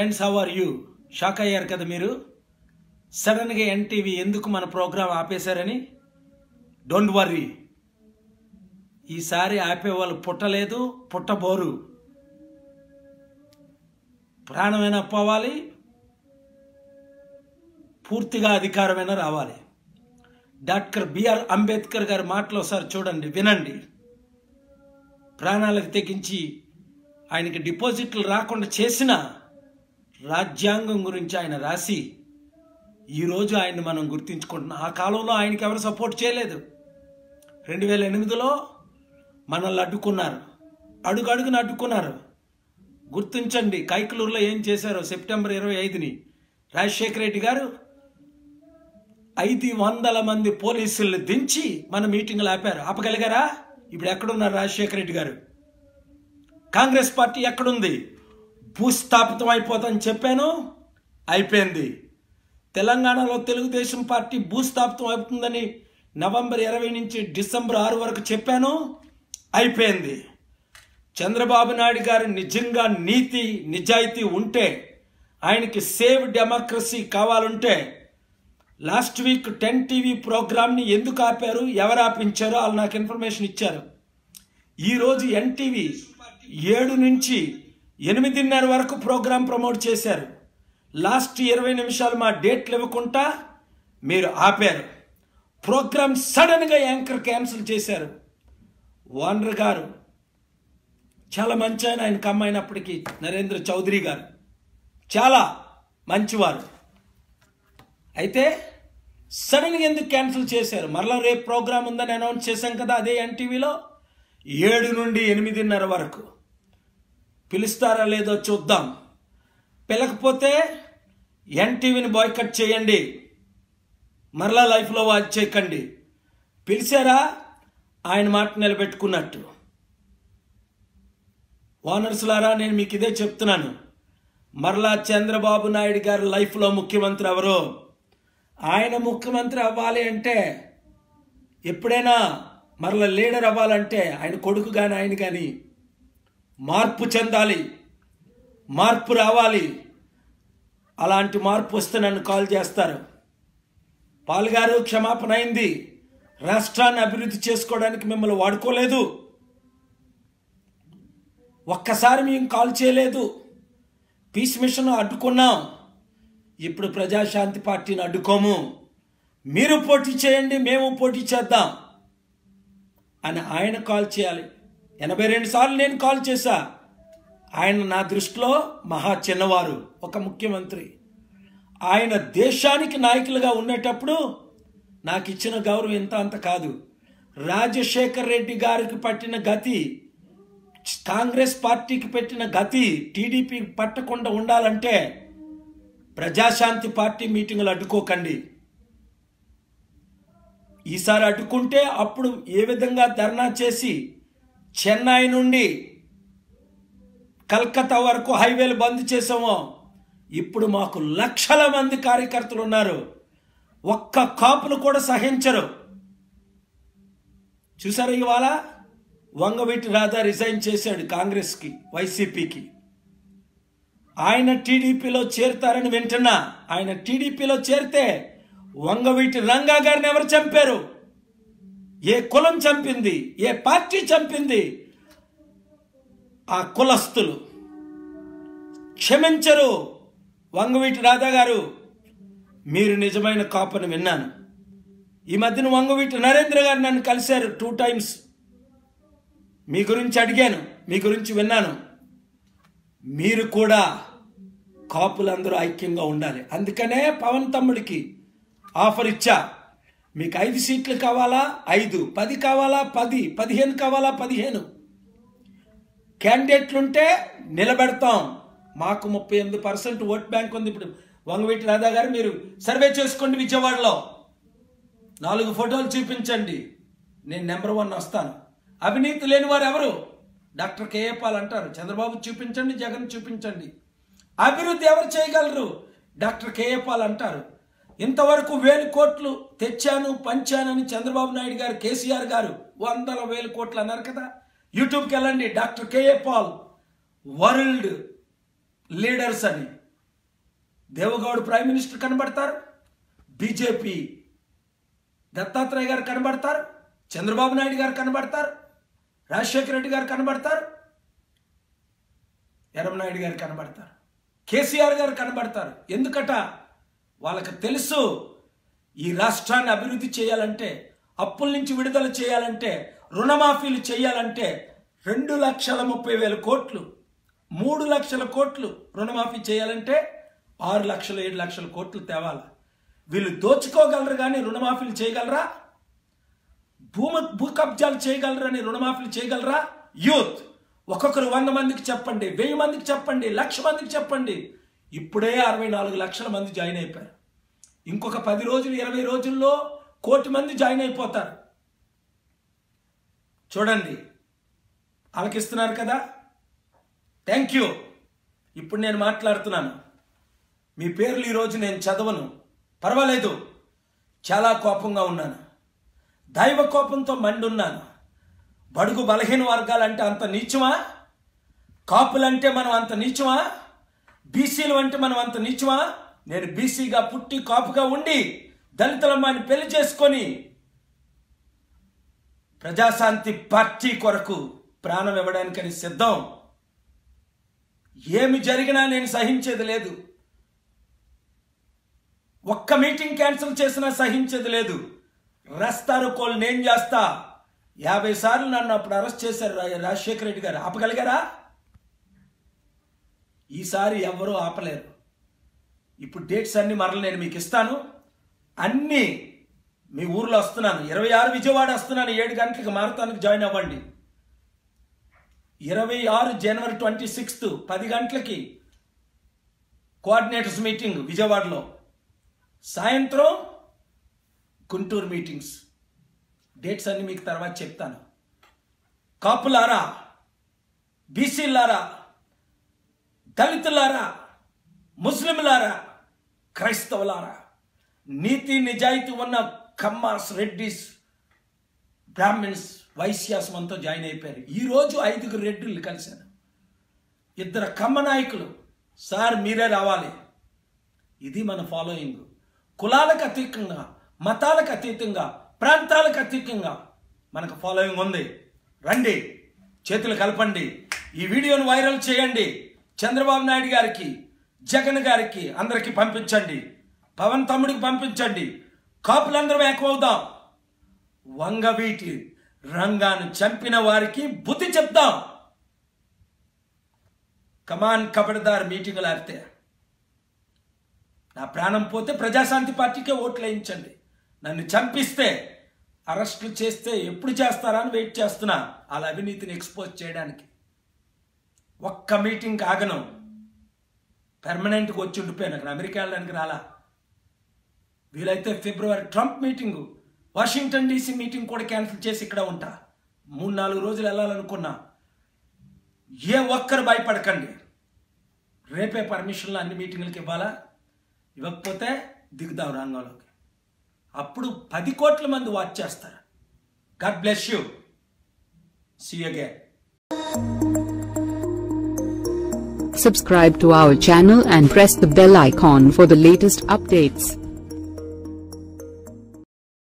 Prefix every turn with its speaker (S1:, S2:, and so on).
S1: Friends, how are you? Shock అయ్యారు కదా మీరు? సడన్గా ఎన్టీవీ ఎందుకు మన ప్రోగ్రాం ఆపేశారని? డోంట్ వర్రీ, ఈసారి ఆపే వాళ్ళు పుట్టలేదు, పుట్టబోరు. ప్రాణమైనా పోవాలి, పూర్తిగా అధికారమైనా రావాలి. డాక్టర్ బిఆర్ అంబేద్కర్ గారి మాటలు ఒకసారి చూడండి, వినండి. ప్రాణాలకు తెగించి ఆయనకి డిపాజిట్లు రాకుండా చేసిన రాజ్యాంగం గురించి ఆయన రాసి ఈరోజు ఆయన్ని మనం గుర్తించుకుంటున్నాం. ఆ కాలంలో ఆయనకి ఎవరు సపోర్ట్ చేయలేదు. 2008లో మనల్ని అడ్డుకున్నారు, అడుగడుగున అడ్డుకున్నారు. గుర్తించండి కైకలూరులో ఏం చేశారో. సెప్టెంబర్ 25ని రాజశేఖర రెడ్డి గారు 500 మంది పోలీసులు దించి మన మీటింగ్లు ఆపారు. ఆపగలిగారా? ఇప్పుడు ఎక్కడున్నారు రాజశేఖర రెడ్డి గారు? కాంగ్రెస్ పార్టీ ఎక్కడుంది? భూస్థాపితం అయిపోతుందని చెప్పాను, అయిపోయింది. తెలంగాణలో తెలుగుదేశం పార్టీ భూస్థాపితం అవుతుందని నవంబర్ 20 నుంచి డిసెంబర్ 6 వరకు చెప్పాను, అయిపోయింది. చంద్రబాబు నాయుడు గారు నిజంగా నీతి నిజాయితీ ఉంటే, ఆయనకి సేవ్ డెమోక్రసీ కావాలంటే లాస్ట్ వీక్ 10 టీవీ ప్రోగ్రామ్ని ఎందుకు ఆపారు, ఎవరు ఆపించారో వాళ్ళు నాకు ఇన్ఫర్మేషన్ ఇచ్చారు. ఈరోజు ఎన్టీవీ 7 నుంచి 8:30 వరకు ప్రోగ్రాం ప్రమోట్ చేశారు. లాస్ట్ 20 నిమిషాలు మా డేట్లు ఇవ్వకుండా మీరు ఆపారు. ప్రోగ్రాం సడన్గా యాంకర్ క్యాన్సిల్ చేశారు. ఓనర్ గారు చాలా మంచి ఆయన కమ్మైనప్పటికీ, నరేంద్ర చౌదరి గారు చాలా మంచివారు. అయితే సడన్గా ఎందుకు క్యాన్సిల్ చేశారు? మరలా రేపు ప్రోగ్రాం ఉందని అనౌన్స్ చేశాం కదా అదే ఎన్టీవీలో. 7 నుండి 8:30 వరకు పిలుస్తారా లేదో చూద్దాం. పిలకపోతే ఎన్టీవీని బాయ్కట్ చేయండి, మరలా లైఫ్లో వాచ్ చేయకండి. పిలిచారా? ఆయన మాట నిలబెట్టుకున్నట్టు. ఓనర్స్లారా, నేను మీకు ఇదే చెప్తున్నాను. మరలా చంద్రబాబు నాయుడు గారు లైఫ్లో ముఖ్యమంత్రి ఎవరు? ఆయన ముఖ్యమంత్రి అవ్వాలి అంటే, ఎప్పుడైనా మరలా లీడర్ అవ్వాలంటే ఆయన కొడుకు కానీ ఆయన కానీ మార్పు చెందాలి, మార్పు రావాలి. అలాంటి మార్పు వస్తే నన్ను కాల్ చేస్తారు. పాల్గారు క్షమాపణ అయింది, రాష్ట్రాన్ని అభివృద్ధి చేసుకోవడానికి మిమ్మల్ని వాడుకోలేదు, ఒక్కసారి మేము కాల్ చేయలేదు, పీస్ మిషన్ అడ్డుకున్నాం, ఇప్పుడు ప్రజాశాంతి పార్టీని అడ్డుకోము, మీరు పోటీ చేయండి మేము పోటీ చేద్దాం అని ఆయన కాల్ చేయాలి. 82 సార్లు నేను కాల్ చేశా. ఆయన నా దృష్టిలో మహా చిన్నవారు, ఒక ముఖ్యమంత్రి. ఆయన దేశానికి నాయకులుగా ఉండేటప్పుడు నాకు ఇచ్చిన గౌరవం ఇంత అంత కాదు. రాజశేఖర రెడ్డి గారికి పట్టిన గతి, కాంగ్రెస్ పార్టీకి పెట్టిన గతి టీడీపీకి పట్టకుండా ఉండాలంటే ప్రజాశాంతి పార్టీ మీటింగులు అడ్డుకోకండి. ఈసారి అడ్డుకుంటే అప్పుడు ఏ విధంగా ధర్నా చేసి చెన్నై నుండి కల్కత్తా వరకు హైవేలు బంద్ చేసామో, ఇప్పుడు మాకు లక్షల మంది కార్యకర్తలు ఉన్నారు. ఒక్క కాపులు కూడా సహించరు. చూసారు, ఇవాళ వంగవీటి రాధా రిజైన్ చేశాడు కాంగ్రెస్కి, వైసీపీకి. ఆయన టీడీపీలో చేరుతారని వింటున్నా. ఆయన టీడీపీలో చేరితే వంగవీటి రంగా గారిని ఎవరు చంపారు? ఏ కులం చంపింది? ఏ పార్టీ చంపింది? ఆ కులస్తులు క్షమించరు. వంగవీటి రాధా గారు, మీరు నిజమైన కాపుని విన్నాను. ఈ మధ్యన వంగవీటి నరేంద్ర గారు నన్ను కలిశారు 2 టైమ్స్. మీ గురించి అడిగాను, మీ గురించి విన్నాను. మీరు కూడా కాపులందరూ ఐక్యంగా ఉండాలి. అందుకనే పవన్ తమ్ముడికి ఆఫర్ ఇచ్చా. మీకు 5 సీట్లు కావాలా 5, 10 కావాలా 10, 15 కావాలా 15 క్యాండిడేట్లుంటే నిలబెడతాం. మాకు 38% ఓట్ బ్యాంక్ ఉంది. ఇప్పుడు వంగవీటి రాధా గారు, మీరు సర్వే చేసుకోండి, విజయవాడలో 4 ఫోటోలు చూపించండి, నేను నెంబర్ 1 వస్తాను. అవినీతి లేని వారు ఎవరు? డాక్టర్ కేఏ పాల్ అంటారు. చంద్రబాబు చూపించండి, జగన్ చూపించండి. అభివృద్ధి ఎవరు చేయగలరు? డాక్టర్ కేఏ పాల్ అంటారు. ఇంతవరకు 1000 కోట్లు తెచ్చాను పంచానని చంద్రబాబు నాయుడు గారు, కేసీఆర్ గారు 100,000 కోట్లు అన్నారు కదా. యూట్యూబ్కి వెళ్ళండి, doctor KA Paul world leaders అని. దేవగౌడ ప్రైమ్ మినిస్టర్ కనబడతారు, బీజేపీ దత్తాత్రేయ గారు కనబడతారు, చంద్రబాబు నాయుడు గారు కనబడతారు, రాజశేఖర రెడ్డి గారు కనబడతారు, ఎర్రమనాయుడు గారు కనబడతారు, కేసీఆర్ గారు కనబడతారు. ఎందుకట? వాళ్ళకి తెలుసు ఈ రాష్ట్రాన్ని అభివృద్ధి చేయాలంటే, అప్పుల నుంచి విడుదల చేయాలంటే, రుణమాఫీలు చేయాలంటే 2,30,000 కోట్లు, 3 లక్షల కోట్లు రుణమాఫీ చేయాలంటే 6 లక్షలు 7 లక్షల కోట్లు తేవాలి. వీళ్ళు దోచుకోగలరు కానీ రుణమాఫీలు చేయగలరా? భూ కబ్జాలు చేయగలరని రుణమాఫీలు చేయగలరా? యూత్ ఒక్కొక్కరు 100 మందికి చెప్పండి, 1000 మందికి చెప్పండి, 1,00,000 మందికి చెప్పండి. ఇప్పుడే 64 లక్షల మంది జాయిన్ అయిపోయారు. ఇంకొక 10 రోజులు 20 రోజుల్లో 1 కోటి మంది జాయిన్ అయిపోతారు. చూడండి, ఆలకిస్తున్నారు కదా? Thank you. ఇప్పుడు నేను మాట్లాడుతున్నాను. మీ పేర్లు ఈరోజు నేను చదవను, పర్వాలేదు. చాలా కోపంగా ఉన్నాను, దైవ కోపంతో మండున్నాను. బడుగు బలహీన వర్గాలంటే అంత నీచమా? కాపులంటే మనం అంత నీచమా? బీసీలు అంటే మనం అంత నీచమా? నేను బీసీగా పుట్టి కాపుగా ఉండి దళితులమ్మాయిని పెళ్లి చేసుకొని ప్రజాశాంతి పార్టీ కొరకు ప్రాణం ఇవ్వడానికని సిద్ధం. ఏమి జరిగినా నేను సహించేది లేదు. ఒక్క మీటింగ్ క్యాన్సిల్ చేసినా సహించేది లేదు. రస్తారోకోలు నేను చేస్తా. 50 సార్లు నన్ను అప్పుడు అరెస్ట్ చేశారు రాజశేఖర రెడ్డి గారు. ఆపగలిగారా? ఈసారి ఎవరూ ఆపలేరు. ఇప్పుడు డేట్స్ అన్ని మరల నేను మీకు ఇస్తాను. అన్నీ మీ ఊర్లో వస్తున్నాను. 26 విజయవాడ వస్తున్నాను. 7 గంటలకు మారథాన్కి జాయిన్ అవ్వండి. 26 జనవరి 26 10 గంటలకి కోఆర్డినేటర్స్ మీటింగ్ విజయవాడలో. సాయంత్రం గుంటూరు మీటింగ్స్. డేట్స్ అన్ని మీకు తర్వాత చెప్తాను. కాపులారా, బీసీలారా, దళితులారా, ముస్లింలారా, క్రైస్తవులారా, నీతి నిజాయితీ ఉన్న కమ్మాస్, రెడ్డిస్, బ్రాహ్మిన్స్, వైశ్యాస్ మనతో జాయిన్ అయిపోయారు. ఈరోజు 5 రెడ్డిలు కలిశారు. 2 కమ్మ నాయకులు. సార్ మీరే రావాలి. ఇది మన ఫాలోయింగ్. కులాలకు అతీతంగా, మతాలకు అతీతంగా, ప్రాంతాలకు అతీతంగా మనకు ఫాలోయింగ్ ఉంది. రండి, చేతులు కలపండి. ఈ వీడియోను వైరల్ చేయండి. చంద్రబాబు నాయుడు గారికి, జగన్ గారికి అందరికీ పంపించండి. పవన్ తమ్ముడికి పంపించండి. కాపులందరం ఏకమవుదాం. వంగవీటి రంగాను చంపిన వారికి బుద్ధి చెప్తాం. కమాన్ కబడ్దార్ మీటింగులు ఆడితే నా ప్రాణం పోతే ప్రజాశాంతి పార్టీకే ఓట్లు వేయించండి. నన్ను చంపిస్తే, అరెస్టులు చేస్తే ఎప్పుడు చేస్తారా అని వెయిట్ చేస్తున్నా. వాళ్ళ అవినీతిని ఎక్స్పోజ్ చేయడానికి. ఒక్క మీటింగ్ ఆగను. పెర్మనెంట్గా వచ్చి ఉండిపోయాను. అక్కడ అమెరికా వెళ్ళడానికి రాలా. వీలైతే ఫిబ్రవరి Trump meeting, Washington DC meeting కూడా క్యాన్సిల్ చేసి ఇక్కడ ఉంటా. 3-4 రోజులు వెళ్ళాలనుకున్నా. ఏ ఒక్కరు భయపడకండి. రేపే పర్మిషన్లు అన్ని మీటింగులకి ఇవ్వాలా? ఇవ్వకపోతే దిగుదాం రంగంలోకి. అప్పుడు 10 కోట్ల మంది వాచ్ చేస్తారు. God bless you. See you again.
S2: Subscribe to our channel and press the bell icon for the latest updates.